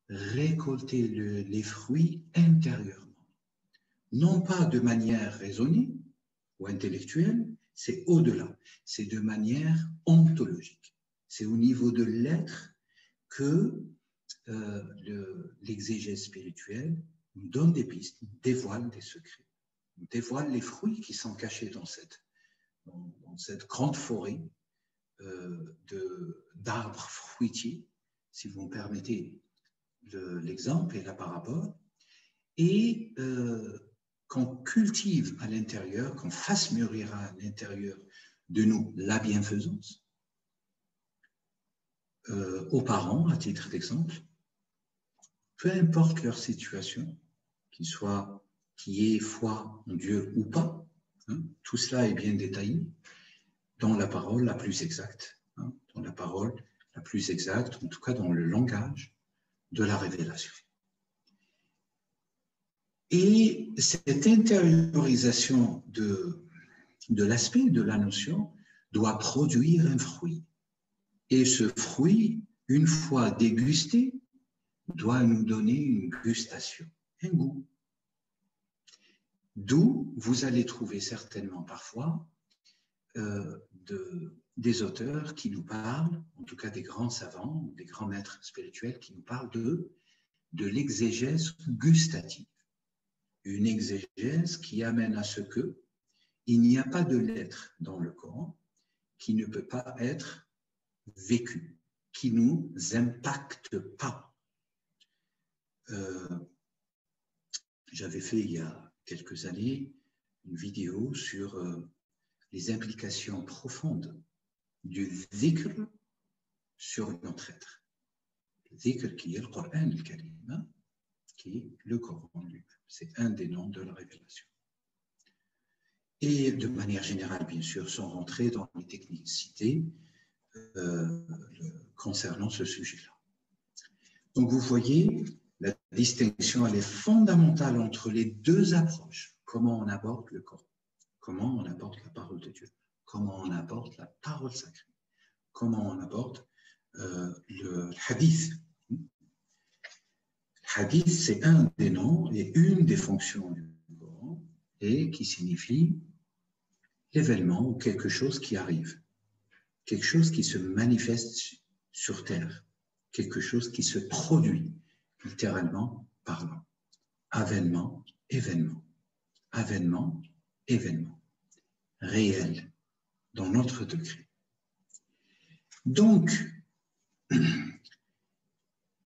récolter les fruits intérieurement. Non pas de manière raisonnée ou intellectuelle, c'est au-delà, c'est de manière ontologique. C'est au niveau de l'être que l'exégèse spirituelle nous donne des pistes, nous dévoile des secrets, nous dévoile les fruits qui sont cachés dans cette grande forêt d'arbres fruitiers, si vous me permettez l'exemple et la parabole, et qu'on cultive à l'intérieur, qu'on fasse mûrir à l'intérieur de nous la bienfaisance. Aux parents, à titre d'exemple, peu importe leur situation, qu'il y ait foi en Dieu ou pas, hein, tout cela est bien détaillé dans la parole la plus exacte, hein, dans la parole la plus exacte, en tout cas dans le langage de la révélation. Et cette intériorisation de l'aspect, de la notion, doit produire un fruit. Et ce fruit, une fois dégusté, doit nous donner une gustation, un goût. D'où vous allez trouver certainement parfois des auteurs qui nous parlent, en tout cas des grands savants, des grands maîtres spirituels qui nous parlent de l'exégèse gustative. Une exégèse qui amène à ce que il n'y a pas de lettre dans le Coran qui ne peut pas être vécu, qui ne nous impacte pas. J'avais fait il y a quelques années une vidéo sur les implications profondes du dhikr sur notre être. Le dhikr qui est le Coran al-Karim, qui est le Coran lui-même. C'est un des noms de la révélation. Et de manière générale, bien sûr, sans rentrer dans les technicités concernant ce sujet-là. Donc, vous voyez, la distinction, elle est fondamentale entre les deux approches. Comment on aborde le Coran, comment on aborde la parole de Dieu, comment on aborde la parole sacrée, comment on aborde le hadith. Le hadith, c'est un des noms et une des fonctions du Coran et qui signifie l'événement ou quelque chose qui arrive, quelque chose qui se manifeste sur terre, quelque chose qui se produit, littéralement parlant. Avènement, événement. Avènement, événement. Réel, dans notre degré. Donc,